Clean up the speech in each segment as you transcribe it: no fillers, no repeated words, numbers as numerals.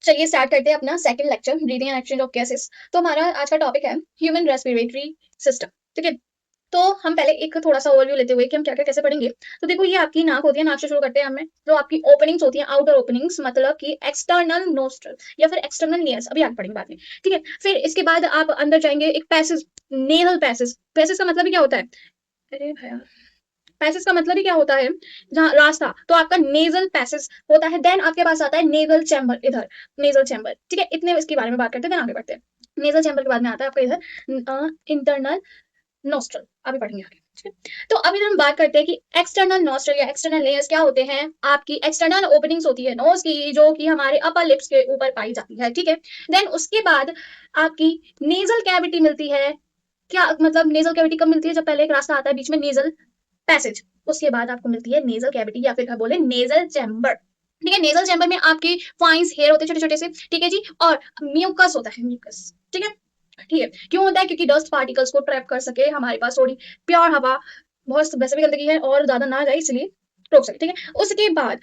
चलिए स्टार्ट करते हैं अपना second lecture, breathing and exchange of gases. तो हमारा आज का टॉपिक है ह्यूमन रेस्पिरेटरी सिस्टम। ठीक है, तो हम पहले एक थोड़ा सा ओवरव्यू लेते हुए कि हम क्या क्या कैसे पढ़ेंगे। तो देखो, ये आपकी नाक होती है, नाक से शुरू करते हैं हमें। तो आपकी ओपनिंग्स होती हैं, आउटर ओपनिंग्स, मतलब कि एक्सटर्नल नोस्ट्रल या फिर एक्सटर्नल नियर्स, अभी आगे पढ़ेंगे बाद में। ठीक है, फिर इसके बाद आप अंदर जाएंगे, एक पैसेज, नेजल पैसेज। पैसेज का मतलब ही क्या होता है? अरे भैया, पैसेज का मतलब ही क्या होता है? जहाँ रास्ता, तो आपका नेजल पैसेज होता है। देन आपके पास आता है नेजल चैम्बर, इधर नेजल चैम्बर। ठीक है, इतने इसके बारे में बात करते हैं, देन आगे बढ़ते हैं। नेजल चैम्बर के बाद में आता है आपका इधर इंटरनल नोस्ट्रल, अभी पढ़ेंगे आगे। ठीक है, तो अभी हम बात करते हैं कि एक्सटर्नल नोस्ट्रल या एक्सटर्नल लेयर्स क्या होते हैं। आपकी एक्सटर्नल ओपनिंग्स होती है नोज की, जो कि हमारे अपर लिप्स के ऊपर पाई जाती है। ठीक है, देन उसके बाद आपकी नेजल कैविटी मिलती है। क्या मतलब नेजल कैविटी कब मिलती है? जब पहले एक रास्ता आता है बीच में, नेजल पैसेज, उसके बाद आपको मिलती है नेजल कैविटी या फिर बोले नेजल चैम्बर। ठीक है, नेजल चैम्बर में आपके फाइन्स हेयर होते हैं छोटे छोटे से। ठीक है जी, और म्यूकस होता है, म्यूकस। ठीक है, ठीक है, क्यों होता है? क्योंकि डस्ट पार्टिकल्स को ट्रैप कर सके हमारे पास थोड़ी प्योर हवा, बहुत वैसे भी गंदगी है और ज्यादा ना जाए, इसलिए रोक सके। ठीक है, उसके बाद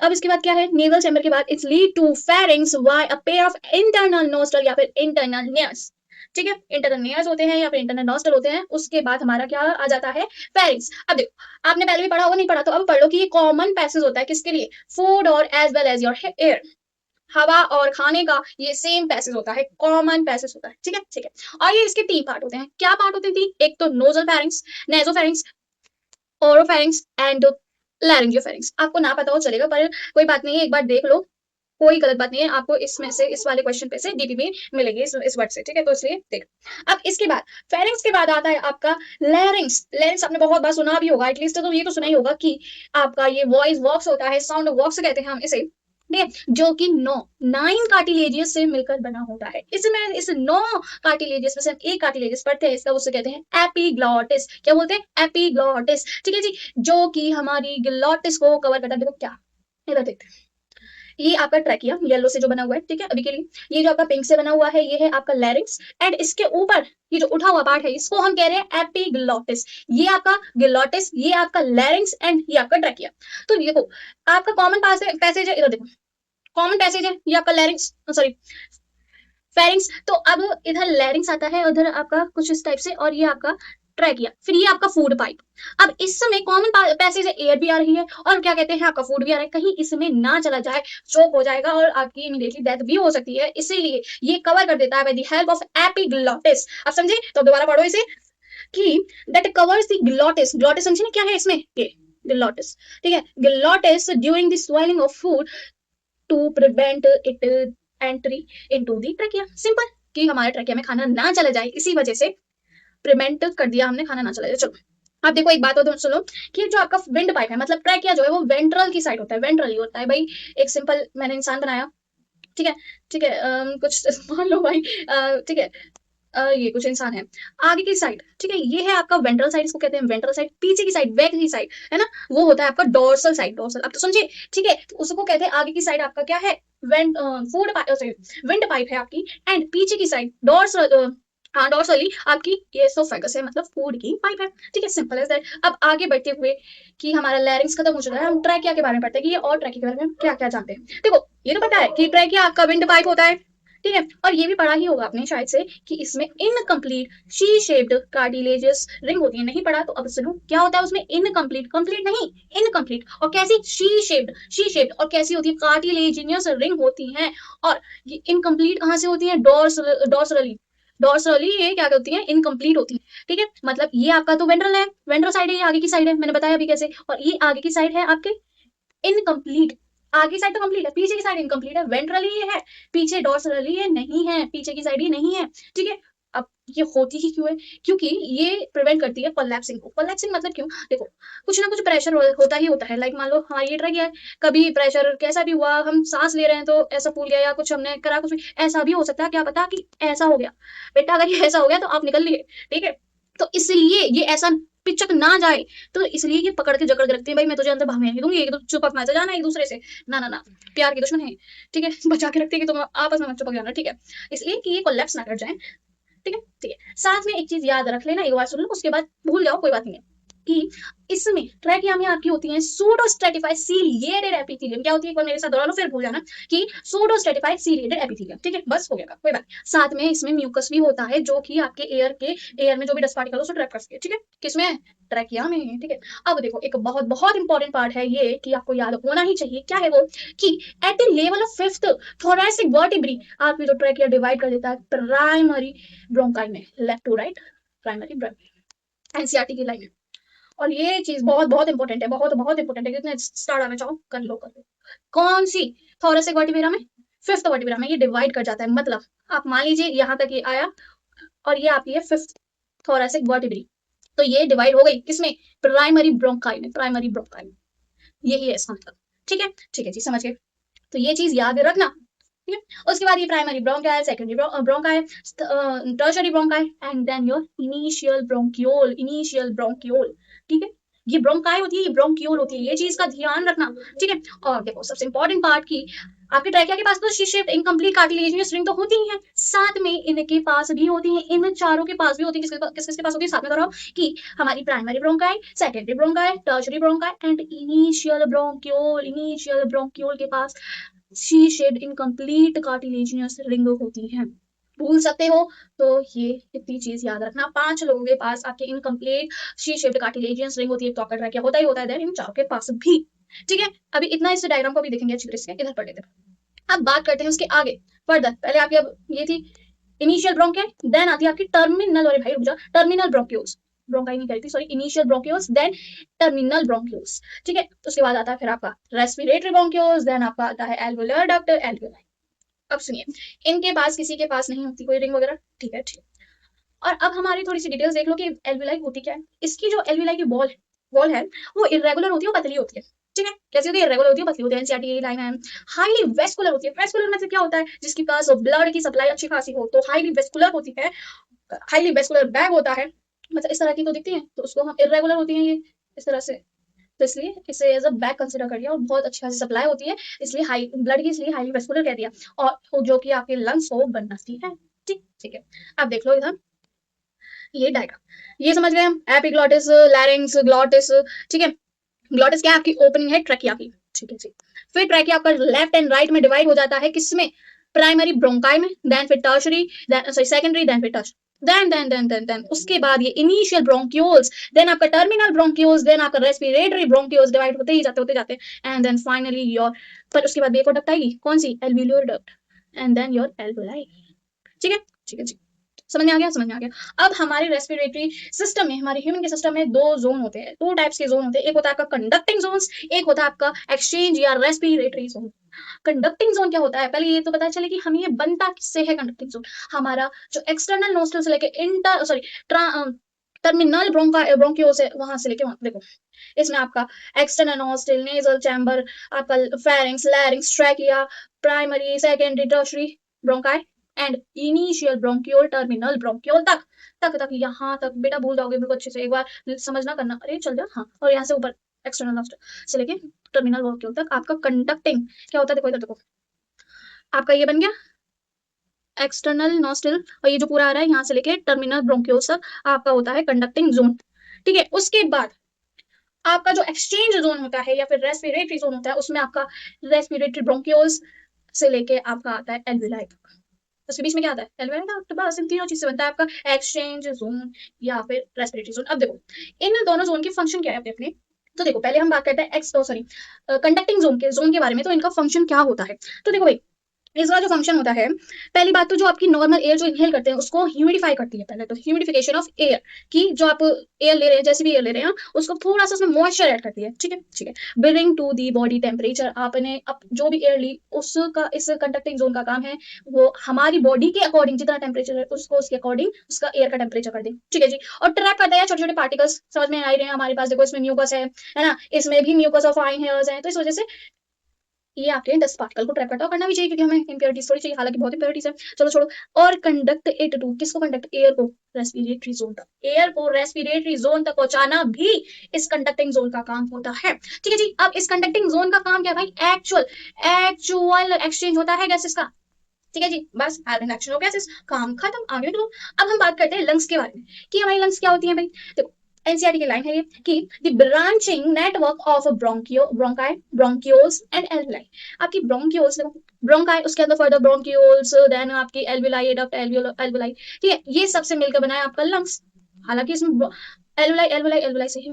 अब इसके बाद क्या है? नेजल चैम्बर के बाद it's lead to pharynx via a pair of internal nostril या फिर इंटरनल नियर्स। ठीक है, इंटरनल नियर्स होते हैं या फिर इंटरनल नोस्ट्रल होते हैं। उसके बाद हमारा क्या आ जाता है? फेरिंग्स। अब देखो, आपने पहले भी पढ़ा होगा, नहीं पढ़ा तो अब पढ़ लो कि ये कॉमन पैसेज होता है किसके लिए? फूड और as well as your air, हवा और खाने का ये सेम पैसेज होता है, कॉमन पैसेज होता है। ठीक है, ठीक है, और ये इसके तीन पार्ट होते हैं। क्या पार्ट होते हैं? एक तो nasal pharynx, nasopharynx, oropharynx and laryngopharynx. आपको ना पता हो चलेगा, पर कोई बात नहीं है, एक बार देख लो, कोई गलत बात नहीं है। आपको इसमें से, इस वाले क्वेश्चन पे से डीपी में मिलेगी इस वर्ड से। ठीक है, तो इसलिए देख। अब इसके बाद फेरिंग्स के बाद आता है आपका लैरिंग्स। लैरिंग्स आपने बहुत बार सुना भी होगा, एटलीस्ट तो ये तो सुना ही होगा कि आपका ये वॉइस बॉक्स होता है, साउंड बॉक्स कहते हैं हम इसे। ठीक है, जो कि 9 कार्टिलेजियस से मिलकर बना होता है। इसमें इस 9 कार्टिलेजियस में से हम एक कार्टिलेजियस पढ़ते हैं, इसका उसे कहते हैं एपिग्लॉटिस। क्या बोलते हैं? एपिग्लॉटिस। ठीक है जी, जो कि हमारी ग्लॉटिस को कवर करता है। देखो क्या, इधर देखते हैं, ये आपका ट्रैकिया येलो से जो बना हुआ है। ठीक है, अभी के लिए ये जो आपका पिंक से बना हुआ है, ये है आपका लैरिंक्स। एंड इसके ऊपर ये जो उठा हुआ पार्ट है, इसको हम कह रहे हैं एपिग्लॉटिस। ये आपका ग्लॉटिस, ये आपका लैरिंक्स एंड ये आपका ट्रैकिया। तो देखो, आपका कॉमन पैसेज है, इधर देखो, कॉमन पैसेज है ये आपका लैरिंक्स, सॉरी फेरिंग्स। तो अब इधर लैरिंग्स आता है, उधर आपका कुछ इस टाइप से, और ये आपका ट्रैकिया, फिर ये आपका फूड पाइप। अब इस समय कॉमन पैसेज है, एयर भी आ रही है और क्या कहते हैं, आपका फूड भी आ रहा है। कहीं इसमें ना चला जाए, चोक हो जाएगा और आपकी इमीडिएटली डेथ भी हो सकती है, इसीलिए ये कवर कर देता है by the help of epiglottis. अब समझे? तो दोबारा पढ़ो इसे कि that covers the glottis. Glottis समझे ना क्या है इसमें? ये ग्लॉटिस। ठीक है, glottis during the swallowing of food to prevent it entry into the trachea. Simple, कि हमारे ट्रैकिया में खाना ना चला जाए, इसी वजह से प्रिवेंट कर दिया हमने, खाना ना चला जाए। चलो, अब देखो एक बात हो तो सुनो, कि जो आपका विंड पाइप है, मतलब ट्रैकिया जो है वो वेंट्रल की साइड होता है, वेंट्रल ही होता है भाई। एक सिंपल मैंने इंसान बनाया। ठीक है, ठीक है, कुछ मान लो भाई, ठीक है, ये कुछ इंसान है, आगे की साइड। ठीक है, ये है आपका वेंट्रल साइड, इसको कहते हैं वेंट्रल साइड। पीछे की साइड, बैक की साइड है ना, वो होता है आपका डोर्सल साइड, डोर्सल। अब तो समझे? ठीक है, तो उसको कहते हैं आगे की साइड आपका क्या है? Went food pipe, wind pipe है आपकी। एंड पीछे की साइड डोर्सल, हाँ डोर्सली आपकी ये एसोफेगस है, मतलब फूड की पाइप है। ठीक है, सिंपल एज दैट। अब आगे बढ़ते हुए कि हमारा लैरिंग्स खत्म हो चुका है, हम ट्रैकिया के बारे में पढ़ते हैं कि ये और ट्रैकिया के बारे में क्या क्या जानते हैं। देखो, ये तो पता है कि ट्रैकिया आपका विंड पाइप होता है। ठीक है, और ये भी पढ़ा ही होगा आपने शायद से कि इसमें incomplete she shaped cartilaginous ring होती है। नहीं पढ़ा तो अब सुनो, क्या होता है उसमें? इनकम्प्लीट, कंप्लीट नहीं, इनकम्प्लीट। और कैसी? She shaped, she shaped. और कैसी होती है? कार्टिलेजिनियस रिंग होती है। और ये इनकम्प्लीट कहाँ से होती है? डॉर्सरली, डॉर्सरली ये क्या होती है? इनकम्प्लीट होती है। ठीक है, मतलब ये आपका तो वेंट्रल है, वेंट्रल साइड है, ये आगे की साइड है, मैंने बताया अभी कैसे। और ये आगे की साइड है आपके इनकम्प्लीट। आगे साइड तो कंप्लीट है, पीछे की साइड इनकम्प्लीट है, वेंट्रली ये है, पीछे डॉर्सली ये नहीं है, पीछे की साइड ये नहीं है। ठीक है, अब ये होती ही क्यों है? क्योंकि ये प्रिवेंट करती है कोलैप्सिंग को। कोलैप्सिंग मतलब क्यों? देखो, कुछ ना कुछ प्रेशर होता ही होता है। लाइक मान लो हमारी ये ट्रक है, कभी प्रेशर कैसा भी हुआ, हम सांस ले रहे हैं तो ऐसा फूल गया, या कुछ हमने करा, कुछ भी ऐसा भी हो सकता है। क्या पता कि ऐसा हो गया बेटा, अगर ये ऐसा हो गया तो आप निकल लिए। ठीक है, तो इसलिए ये ऐसा पिचक ना जाए, तो इसलिए ये पकड़ के जकड़ के रखते हैं। भाई मैं तुझे अंदर भाग दूंगी, एक तो चुपक ना जाना एक दूसरे से, ना ना ना, प्यार की दुश्मन है। ठीक है, बचा के रखते हैं कि तुम आपस में मत चिपक जाना। ठीक है, इसलिए कि ये कोलैप्स ना कर जाए। ठीक है, ठीक है, साथ में एक चीज याद रख लेना, एक बार सुन लो उसके बाद भूल जाओ, कोई बात नहीं है। कि इसमें ट्रैकिया में आपकी होती है सूडो स्ट्रेटिफाइड सीलिएटेड एपिथेलियम। क्या होती है, एक बार मेरे साथ दोहरा लो फिर भूल जाना, कि सूडो स्ट्रेटिफाइड सीलिएटेड एपिथेलियम। ठीक है, बस हो गया, कोई बात। साथ में इसमें म्यूकस भी होता है जो कि आपके एयर में जो भी डस्ट पार्टिकल उसको ट्रैप कर सके। ठीक है, किसमें, ट्रैकिया में। ठीक है, अब देखो एक बहुत बहुत इंपॉर्टेंट पार्ट है ये कि आपको याद होना ही चाहिए, क्या है वो, कि at the level of fifth thoracic vertebrae आपकी जो ट्रैकिया डिवाइड कर देता है प्राइमरी ब्रोंकाई में, left to right, primary NCERT की लाइन है। और ये चीज बहुत बहुत इंपॉर्टेंट है, बहुत बहुत इंपॉर्टेंट है। कितने स्टार्ट आना चाहो कर लो, कर लो। कौन सी, थोरैसिक वर्टिब्रा में, फिफ्थ वर्टिब्रा में ये डिवाइड कर जाता है। मतलब आप मान लीजिए यहाँ तक ये आया और ये आपकी है फिफ्थ थोरैसिक वर्टिब्री, तो ये डिवाइड हो गई किसमें, प्राइमरी ब्रोंकाई में, प्राइमरी ब्रोंकाई में। यही है इसका मतलब। ठीक है, ठीक है जी, समझ गए। तो ये चीज याद रखना। ठीक है, उसके बाद ये primary bronchi, secondary bronchi, tertiary bronchi and then your initial bronchiole, initial bronchiole. ठीक है, ये ब्रोंकाई होती है, ये ब्रोंकियोल होती है, ये चीज का ध्यान रखना। ठीक है, और देखो सबसे इंपॉर्टेंट पार्ट की आपके ट्रैकिया के पास तो she shaped incomplete cartilaginous ring तो होती ही है, साथ में इनके पास भी होती है, इन चारों के पास भी होती है। किसके पास होती है, साथ में दोहराओ, कि हमारी primary bronchi, secondary bronchi, tertiary bronchi and initial bronchiole, initial bronchiole के पास C shaped incomplete cartilaginous ring होती है। भूल सकते हो तो ये इतनी चीज याद रखना, 5 लोगों के पास आपके incomplete she shaped cartilaginous ring होती है, तो आपका ट्रैकिया होता ही होता है, देन इन चारों के पास भी। ठीक है, अभी इतना इस डायग्राम को भी देखेंगे अच्छी तरह से, इधर पढ़ लेते हैं। अब बात करते हैं उसके आगे फर्दर। पहले आपकी अब ये थी इनिशियल ब्रोंकाई, देन आती है आपकी टर्मिनल, अरे भाई रुक जा, टर्मिनल ब्रोंक्यूल्स, ब्रोंकाई नहीं करी थी sorry, initial bronchioles then terminal bronchioles. ठीक है, उसके बाद आता है फिर आपका रेस्पिरेटरी ब्रोंक्यूल्स, देन आपका आता है एल्वुलर डक्ट, एल्वुलाई। अब सुनिए, इनके पास किसी के पास नहीं होती कोई रिंग वगैरह। ठीक है, ठीक है। और अब हमारी थोड़ी सी डिटेल्स देख लो कि एल्वुलाई होती क्या है। इसकी जो एल्वुलाई की वॉल है वो इरेगुलर होती है, पतली होती है। ठीक है, कैसी होती है, इरेगुलर होती है, पतली होती है, एनसीईआरटी लाइन है। हाईली वेस्कुलर होती है, वेस्कुलर मतलब क्या होता है, जिसके पास ब्लड की सप्लाई अच्छी खासी हो, तो हाईली वेस्कुलर होती है, हाईली वेस्कुलर बैग होता है, मतलब इस तरह की तो दिखती है, तो उसको हम इरेगुलर होती है ये इस तरह से, तो इसलिए इसे एज अ बैग कंसिडर कर दिया, और बहुत अच्छी खासी सप्लाई होती है, इसलिए हाई ब्लड की, इसलिए हाईली वेस्कुलर कह दिया, और जो कि आपके लंग्स को बनाती है। ठीक, ठीक है। अब देख लो इधर ये डायग्राम, ये समझ गए हम, एपिग्लॉटिस, लैरिंग्स, ग्लॉटिस। ठीक है, ग्लॉटिस क्या है, आपकी ओपनिंग है ट्रैकिया की। ठीक है जी, फिर ट्रैकिया आपका लेफ्ट एंड राइट में डिवाइड हो जाता है, किसमें, प्राइमरी ब्रोंकाई में, देन फिर tertiary, then sorry secondary, then फिर टर्शरी, देन उसके बाद ये इनिशियल ब्रोंक्यूल्स, देन आपका टर्मिनल ब्रोंक्यूल्स, देन आपका रेस्पिरेटरी ब्रोंक्यूल्स, डिवाइड होते जाते एंड देन फाइनली योर, पर उसके बाद एक और डक्ट आएगी, कौन सी, alveolar duct, and then your alveoli. ठीक है, ठीक है जी, समझ में आ गया, समझ में आ गया। अब हमारे रेस्पिरेटरी सिस्टम में, हमारे ह्यूमन के सिस्टम में दो जोन होते हैं, दो टाइप्स के जोन होते हैं, एक होता है आपका कंडक्टिंग जोन्स, एक होता है आपका एक्सचेंज या रेस्पिरेटरी जोन। कंडक्टिंग जोन क्या होता है, पहले ये तो पता चले कि हमें ये बनता किससे है। कंडक्टिंग जोन हमारा जो एक्सटर्नल नोस्ट्रल से लेके इंटर सॉरी टर्मिनल ब्रोंकियो से, वहां से लेके वहां, देखो इसमें आपका एक्सटर्नल नोस्ट्रल, नेजल चैम्बर, आपका pharynx, लैरिंग्स, trachea, primary, secondary, tertiary bronchi and initial bronchiole, terminal bronchiole तक तक तक यहाँ तक बेटा भूल जाओगे बिल्कुल अच्छे से, एक बार समझना करना, अरे चल जा, हाँ। और यहाँ से ऊपर एक्सटर्नल नोस्ट्रल से लेके टर्मिनल ब्रोंकियोल तक आपका कंडक्टिंग क्या होता है, देखो इधर देखो, आपका ये बन गया एक्सटर्नल नोस्ट्रल, और ये जो पूरा आ रहा है यहाँ से लेके टर्मिनल ब्रोंकियोल तक आपका होता है कंडक्टिंग जोन। ठीक है, उसके बाद आपका जो एक्सचेंज जोन होता है या फिर रेस्पिरेटरी जोन होता है, उसमें आपका रेस्पिरेटरी ब्रोंकियोल्स से लेके आपका आता है एल्विलाई तक, उसके बीच में क्या आता है, एल्विलाई तक। तो बस इन तीनों चीज से बनता है आपका एक्सचेंज जोन या फिर रेस्पिरेटरी जोन। अब देखो इन दोनों जोन के फंक्शन क्या है अपने, तो देखो पहले हम बात करते हैं कंडक्टिंग जोन के बारे में, तो इनका फंक्शन क्या होता है। तो देखो भाई, इसका जो फंक्शन होता है, पहली बात तो जो आपकी नॉर्मल एयर जो इनहेल करते हैं उसको ह्यूमिडिफाई करती है, पहले तो ह्यूमिडिफिकेशन ऑफ एयर, की जो आप एयर ले रहे हैं, जैसे भी एयर ले रहे हैं उसको थोड़ा सा उसमें मॉइस्चर ऐड करती है। ठीक है, ठीक है, bring to the body temperature, आपने जो भी एयर ली उसका, इस कंडक्टिंग जोन का काम है वो हमारी बॉडी के अकॉर्डिंग जितना टेम्परेचर है उसको उसके अकॉर्डिंग उसका एयर का टेम्परेचर कर दे। ठीक है जी, और ट्रैप करता है छोटे छोटे पार्टिकल्स, समझ में आ रहे हैं हमारे पास, देखो इसमें म्यूकस है ना, इसमें भी म्यूकस और फाइन हेयर्स हैं, तो इस वजह से ये आपके डस्ट पार्टिकल को ट्रैप करता है, करना भी चाहिए क्योंकि हमें इंप्योरिटीज थोड़ी चाहिए, हालांकि बहुत इंप्योरिटीज है, चलो छोड़ो। और कंडक्ट इट टू, किसको कंडक्ट, एयर को रेस्पिरेटरी जोन तक, एयर को रेस्पिरेटरी जोन तक पहुंचाना भी इस कंडक्टिंग जोन का काम होता है। ठीक है जी, अब इस कंडक्टिंग जोन का काम क्या है भाई, एक्चुअल एक्सचेंज होता है गैसेस का। ठीक है जी, बस कार्बन एक्शन हो गैसेस, काम खत्म, आगे निकलो। अब हम बात करते हैं लंग्स के बारे में कि हमारी लंग्स क्या होती है भाई। देखो एनसीईआरटी की लाइन है ये कि the branching network of bronchi bronchioles and alveoli. आपकी ब्रोंक्यूल्स ब्रोंकाई, उसके अंदर फर्दर ब्रोंक्यूल्स, देन आपकी एल्विलाई, डक्ट एल्विलाई, ठीक है, ये सबसे मिलकर बना है आपका लंग्स। हालांकि इसमें एल्विलाई एल्विलाई एल्विलाई से ही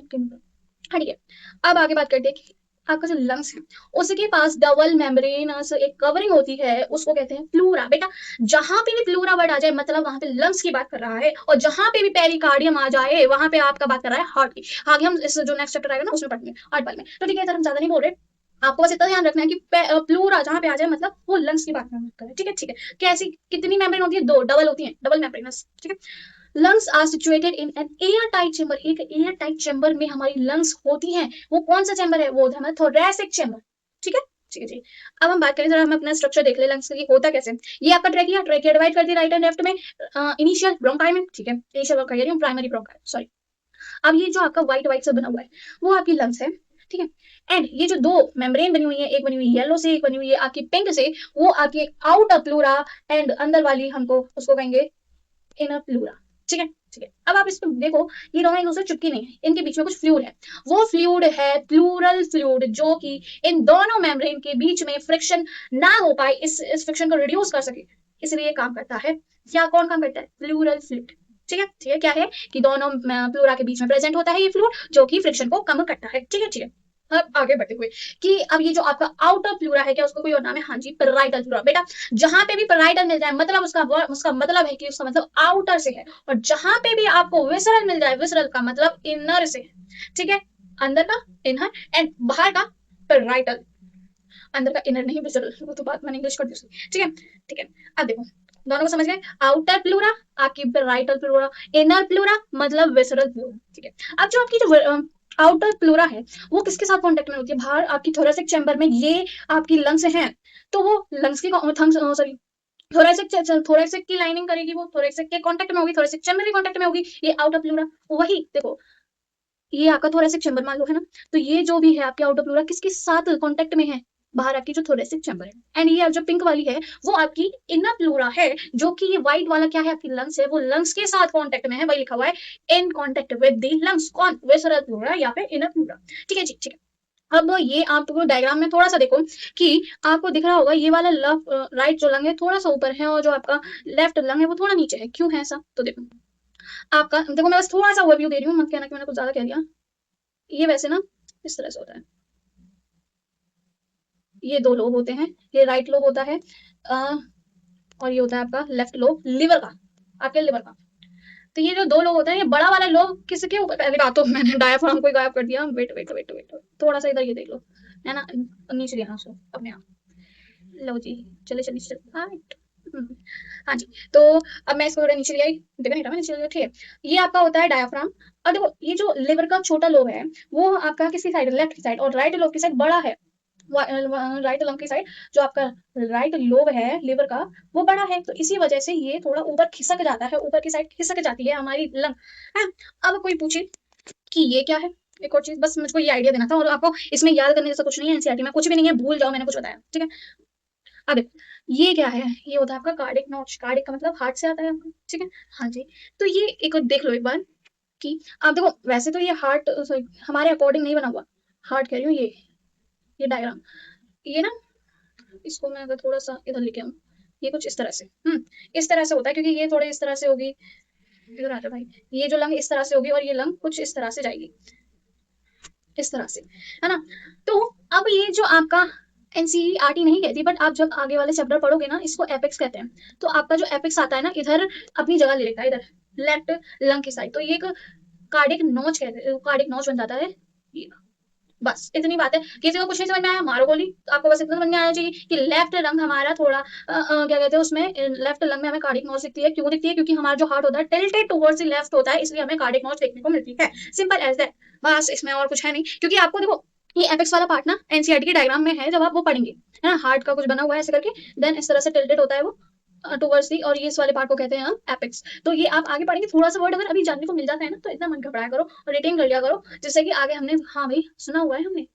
ठीक है। अब आगे बात करते हैं कि आपका जो लंग्स है उसके पास डबल मेम्ब्रेनस एक कवरिंग होती है, उसको कहते हैं प्लूरा। बेटा जहां पे भी प्लूरा वर्ड आ जाए मतलब वहां पे लंग्स की बात कर रहा है, और जहां पे भी पेरिकार्डियम आ जाए वहां पे आपका बात कर रहा है हार्ट की। आगे हम इस जो नेक्स्ट चैप्टर आएगा ना उसमें पढ़ेंगे हार्ट वाले में, तो ठीक है, इधर हम ज्यादा नहीं बोल रहे। आपको बस इतना ध्यान रखना है कि प्लूरा जहां पे आ जाए मतलब वो लंग्स की बात कर रहा है, ठीक है ठीक है। कैसी कितनी मेम्ब्रेन होती है? दो, डबल होती है, डबल मेम्ब्रेनस, ठीक है। Lungs are situated in an air tight chamber. एक एयर टाइट चेंबर में हमारी लंग्स होती हैं। वो कौन सा चेंबर है? वो होता है हमारा थोरैसिक चेंबर, ठीक है ठीक है जी। अब हम बात करें, जरा हम अपना स्ट्रक्चर देख ले लंग्स की होता कैसे। ये आपका ट्रेकिया, ट्रेकिया डिवाइड कर दी राइट एंड लेफ्ट में इनिशियल ब्रोंकाई में, ठीक है, initial bronchi primary bronchi, sorry. अब ये जो आपका व्हाइट व्हाइट से बना हुआ है वो आपकी लंग्स है, ठीक है। एंड ये जो दो मेम्ब्रेन बनी हुई है, एक बनी हुई है येलो से, एक बनी हुई है आपकी पिंक से, वो आपकी आउटर प्लूरा, एंड अंदर वाली हमको उसको कहेंगे इनर प्लूरा, ठीक है ठीक है। अब आप इसको देखो, ये दोनों एक दूसरे चिपकी नहीं है, इनके बीच में कुछ फ्लूइड है। वो फ्लूइड है प्लूरल फ्लूइड, जो कि इन दोनों मेम्ब्रेन के बीच में फ्रिक्शन ना हो पाए, इस फ्रिक्शन को रिड्यूस कर सके, इसलिए काम करता है। क्या कौन काम करता है? प्लूरल फ्लूइड, ठीक है ठीक है। क्या है कि दोनों प्लूरा के बीच में प्रेजेंट होता है ये फ्लूइड, जो कि फ्रिक्शन को कम करता है, ठीक है ठीक है। अब आगे बढ़ते हुए कि अब ये जो आपका आउटर प्लूरा है, क्या उसको कोई और नाम है? हाँ जी, पेराइटल प्लूरा। बेटा जहां पे भी पेराइटल मिल जाए मतलब उसका मतलब है कि उसका मतलब आउटर से है, और जहां पे भी आपको विसरल मिल जाए, विसरल का मतलब इनर से है, ठीक है। अंदर का इनर एंड बाहर का पेराइटल। अंदर का इनर नहीं, विसरल, वो तो बात मैंने इंग्लिश कर दी, ठीक है ठीक है। अब देखो दोनों को समझ गए, आउटर प्लूरा आपकी पेराइटल प्लूरा, इनर प्लूरा मतलब विसरल प्लूरा, ठीक है। अब जो आपकी जो आउटर प्लूरा है वो किसके साथ कांटेक्ट में होती है? बाहर आपकी थोरेसिक चैम्बर में ये आपकी लंग्स हैं, तो वो लंग्स की सॉरी थोरेसिक की लाइनिंग करेगी, वो थोरेसिक के कांटेक्ट में होगी, थोरेसिक चैम्बर के कांटेक्ट में होगी ये आउटर प्लूरा। वही देखो ये आपका थोरेसिक चैम्बर मान लो है ना, तो ये जो भी है आपके आउटर प्लूरा किसके साथ कांटेक्ट में है? बाहर आपकी जो थोरेसिक चैम्बर है। एंड ये जो पिंक वाली है वो आपकी इनर प्लूरा है, जो कि ये व्हाइट वाला क्या है? आपकी लंग्स है, वो लंग्स के साथ कांटेक्ट में है, वही लिखा हुआ है in contact with the lungs. कौन? विसरल प्लूरा या फिर इनर प्लूरा, ठीक है जी ठीक है। अब ये आपको डायग्राम में थोड़ा सा देखो कि आपको दिख रहा होगा ये वाला राइट जो लंग है थोड़ा सा ऊपर है, और जो आपका लेफ्ट लंग है वो थोड़ा नीचे है। क्यों है ऐसा? तो देखो आपका, देखो मैं बस थोड़ा सा ओवरव्यू दे रही हूँ, मत कहना कि मैंने कुछ ज्यादा कह दिया। ये वैसे ना इस तरह से होता है, ये दो लोब होते हैं, ये राइट लोब होता है और ये होता है आपका लेफ्ट लोब लिवर का, आपके लिवर का। तो ये जो दो लोग होते हैं, ये बड़ा वाला लोब किसके ऊपर? पहले कहा तो मैंने डायफ्राम को गायब कर दिया। वेट वेट वेट वेट, थोड़ा सा इधर ये देख लो, है ना, नीचे देखना उसको अपने आप। लो जी, चले चलिए चल हाँ जी। तो अब मैं इसको थोड़ा नीचे ले आई, देखा नहीं था मैं नीचे ले, ठीक है। ये आपका होता है डायफ्राम। और देखो ये जो लिवर का छोटा लोब है वो आपका किसी साइड, लेफ्ट की साइड, और राइट लोब की साइड बड़ा है। राइट लंग की साइड जो आपका राइट लोब है लिवर का वो बड़ा है, तो इसी वजह से ये थोड़ा ऊपर खिसक जाता है, ऊपर की साइड खिसक जाती है हमारी लंग है। अब कोई पूछे कि ये क्या है, एक और चीज, बस मुझको ये आइडिया देना था, और आपको इसमें याद करने जैसा कुछ नहीं है, एनसीईआरटी में कुछ भी नहीं है, भूल जाओ मैंने कुछ बताया, ठीक है। अब देखो ये क्या है? ये होता है आपका कार्डिक नॉच। कार्डिक का मतलब हार्ट से आता है आपका, ठीक है। हाँ जी। तो ये एक और देख लो एक बार कि आप देखो वैसे तो ये हार्ट हमारे अकॉर्डिंग नहीं बना हुआ, हार्ट कह रही हूँ, ये डायग्राम, ये ना, इसको मैं अगर थोड़ा सा इधर लेके आऊँ, ये कुछ इस तरह से इस तरह से होता है, क्योंकि ये थोड़े इस तरह से होगी, इधर आ जाओ भाई, ये जो लंग इस तरह से होगी और ये लंग कुछ इस तरह से जाएगी, इस तरह से, है ना। तो अब ये जो आपका एनसीईआरटी नहीं कहती, बट आप जब आगे वाले चैप्टर पढ़ोगे ना इसको एपेक्स कहते हैं। तो आपका जो एपेक्स आता है ना इधर अपनी जगह ले लेता है, इधर लेफ्ट लंग की साइड, तो ये एक कार्डिक नॉच कहते हैं, कार्डिक नॉच बन जाता है ये। बस इतनी बात है। किसी को कुछ नहीं समझ में आया मारो गोली, तो आपको बस इतना समझ में आना चाहिए कि लेफ्ट लंग हमारा थोड़ा क्या कहते हैं उसमें, लेफ्ट लंग में हमें कार्डिक नॉच दिखती है। क्यों दिखती है? क्योंकि हमारा जो हार्ट होता है टिल्टेड टुवर्ड्स द लेफ्ट होता है, इसलिए हमें कार्डिक नॉच देखने को मिलती है। सिंपल एज दैट, बस इसमें और कुछ है नहीं। क्योंकि आपको देखो ये एपेक्स वाला पार्ट ना एनसीईआरटी के डायग्राम में है, जब आप वो पढ़ेंगे है ना, हार्ट का कुछ बना हुआ है ऐसे करके, देन इस तरह से टिल्टेड होता है वो टुवर्ड्स दी, और ये इस वाले पार्ट को कहते हैं हम एपेक्स। तो ये आप आगे पढ़ेंगे, थोड़ा सा वर्ड अगर अभी जानने को मिल जाता है ना तो इतना मन घबराया करो और रिटेन कर लिया करो, जिससे कि आगे हमने, हाँ भाई सुना हुआ है हमने,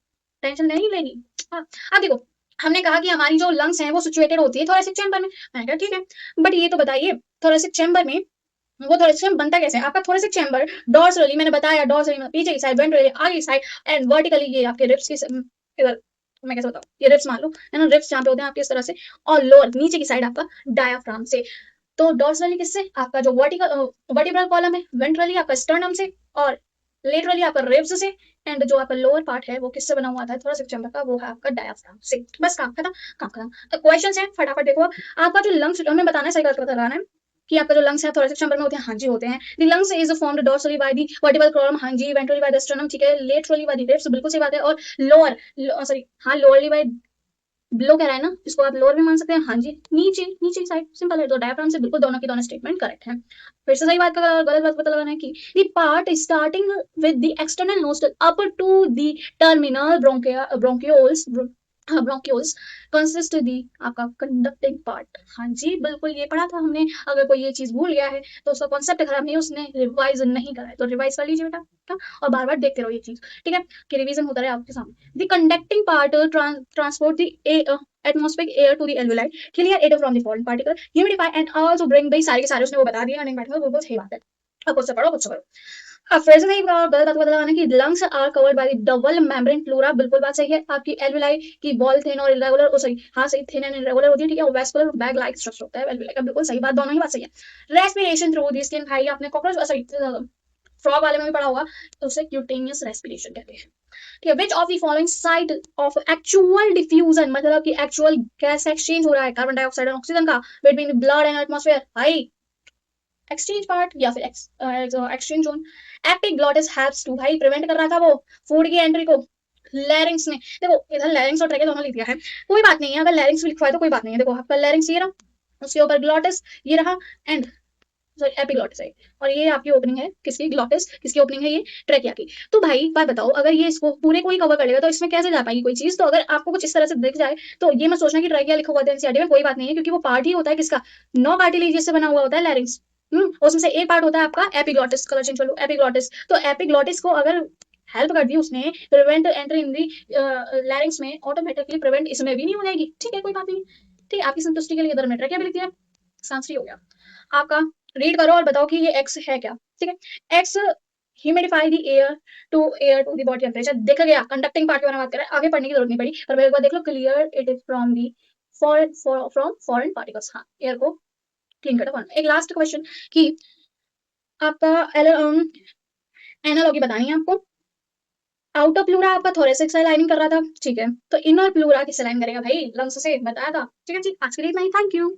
टेंशन नहीं लेनी। हाँ अब देखो हमने कहा कि हमारी जो लंग्स हैं वो सिचुएटेड होती है थोरेसिक चैम्बर में। मैं कहा ठीक है, बट ये तो बताइए थोरेसिक चैम्बर में वो थोरेसिक बनता कैसे है? आपका थोरेसिक चैम्बर डॉर्सली, मैंने बताया डॉर्सली मतलब पीछे की साइड, वेंट्रली आगे की साइड, एंड वर्टिकली ये आपके रिब्स की इधर, मैं कैसे बताऊँ, ये रिब्स मान लो है ना, रिब्स जहाँ पे होते हैं आपके इस तरह से, और लोअर नीचे की साइड आपका डायाफ्राम से। तो डॉर्सली किससे? आपका जो वर्टिब्रल कॉलम है, वेंट्रली आपका स्टर्नम से, और लेटरली आपका रिब्स से, एंड जो आपका लोअर पार्ट है वो किससे बना हुआ था थोरेसिक चैम्बर का, वो है आपका डायाफ्राम से। बस काम खत्म, काम खत्म। तो क्वेश्चन है फटाफट देखो। आपका जो लंग्स, हमें बताना है, सही करके बताना है कि आपका जो लंग्स है थोरेसिक चैम्बर में होते हैं, हाँ जी होते हैं। The lungs is formed dorsally by the vertebral column, हाँ जी, वेंट्रली बाय द स्टर्नम, ठीक है, लेटरली बाय द रिब्स, बिल्कुल सही बात है, और लोअर, सॉरी हाँ, लोअरली बाय, लो कह रहा है ना, इसको आप लोअर भी मान सकते हैं, हाँ जी, नीचे नीचे की साइड, सिंपल है। तो डायफ्राम से बिल्कुल दोनों की दोनों स्टेटमेंट करेक्ट है। फिर से सही बात का गलत बात पता लगाना है कि the part starting with the external nostril up to the terminal bronchioles, bronchioles consist the आपका कंडक्टिंग पार्ट। हाँ जी, बिल्कुल ये पढ़ा था हमने। अगर कोई ये चीज भूल गया है तो उसका कॉन्सेप्ट खराब नहीं, उसने रिवाइज नहीं करा है, तो रिवाइज कर लीजिए बेटा, और बार बार देखते रहो ये चीज, ठीक है, कि रिवीजन होता रहे आपके सामने। The conducting part transport the atmospheric air to the alveoli, clear it from the foreign particle, humidify and also bring, भाई सारे के सारे उसने वो बता दिए, अनेक पार्टिकल, बिल्कुल सही बात है। अब खुद से पढ़ो, खुद से करो। अब फिर से सही गलत बात को पता लगाना कि lungs are covered by double membrane pleura, बिल्कुल बात सही है। आपकी एल्विलाई की बॉल थिन और इरेगुलर, सॉरी हाँ सही, थिन एंड इरेगुलर होती है, ठीक है, और वेस्कुलर बैग लाइक स्ट्रक्चर होता है एल्विलाई का, बिल्कुल सही बात, दोनों ही बात सही है। रेस्पिरेशन थ्रू द स्किन, भाई आपने कॉकरोच, सॉरी फ्रॉग वाले में भी पढ़ा होगा, तो उसे क्यूटेनियस रेस्पिरेशन कहते हैं। ठीक है, which of the following site of actual diffusion, मतलब कि एक्चुअल गैस एक्सचेंज हो रहा है कार्बन डाइऑक्साइड और ऑक्सीजन का बिटवीन ब्लड एंड एटमॉस्फेयर, भाई एक्सचेंज पार्ट या फिर exchange zone. Epiglottis helps to, भाई प्रिवेंट कर रहा था वो फूड की एंट्री को। लैरिंग्स ने, देखो इधर लैरिंग्स और ट्रेके दोनों लिख दिया है, कोई बात नहीं है, अगर लैरिंग्स भी लिखवा है तो कोई बात नहीं है। देखो आपका लैरिंग्स ये रहा, उसके ऊपर ग्लॉटिस ये रहा, एंड सॉरी एपिग्लॉटिस है, और ये आपकी ओपनिंग है किसकी, ग्लॉटिस, किसकी ओपनिंग है ये, ट्रेकिया की। तो भाई बात बताओ, अगर ये इसको पूरे को ही कवर कर लेगा तो इसमें कैसे जा पाएगी कोई चीज? तो अगर आपको कुछ इस तरह से दिख जाए तो ये मत सोचना कि ट्रेकिया लिखा हुआ है एनसीईआरटी में, कोई बात नहीं है, क्योंकि वो पार्ट ही होता है किसका, नो कार्टिलेजियस से बना हुआ होता है लैरिंग्स। उसमें से एक पार्ट होता है आपका एपिग्लॉटिस, कलर चेंज कर लो, एपिग्लॉटिस। तो एपिग्लॉटिस को अगर हेल्प कर दी उसने प्रिवेंट एंट्री इन दी लैरिंग्स में, ऑटोमेटिकली प्रिवेंट इसमें भी नहीं हो जाएगी, ठीक है, कोई बात नहीं। ठीक है, आपकी संतुष्टि के लिए इधर में ट्रेकिया भी लिख दिया, सांसरी हो गया आपका। रीड करो और बताओ कि ये एक्स है क्या, ठीक है। X humidify the air to the body temperature, देख गया कंडक्टिंग पार्ट के बारे में बात कर रहा है, आगे पढ़ने की जरूरत नहीं पड़ी, पर एक बार देख लो, clear it is from the from foreign particles, हाँ, एयर को क्लीन करता है। एक लास्ट क्वेश्चन कि आपका एनालॉजी बतानी है आपको। आउटर प्लूरा आपका थोरेसिक से लाइनिंग कर रहा था, ठीक है, तो इनर प्लूरा किससे लाइन करेगा भाई, लंग्स से, बताया था, ठीक है जी। आज के लिए इतना ही, थैंक यू।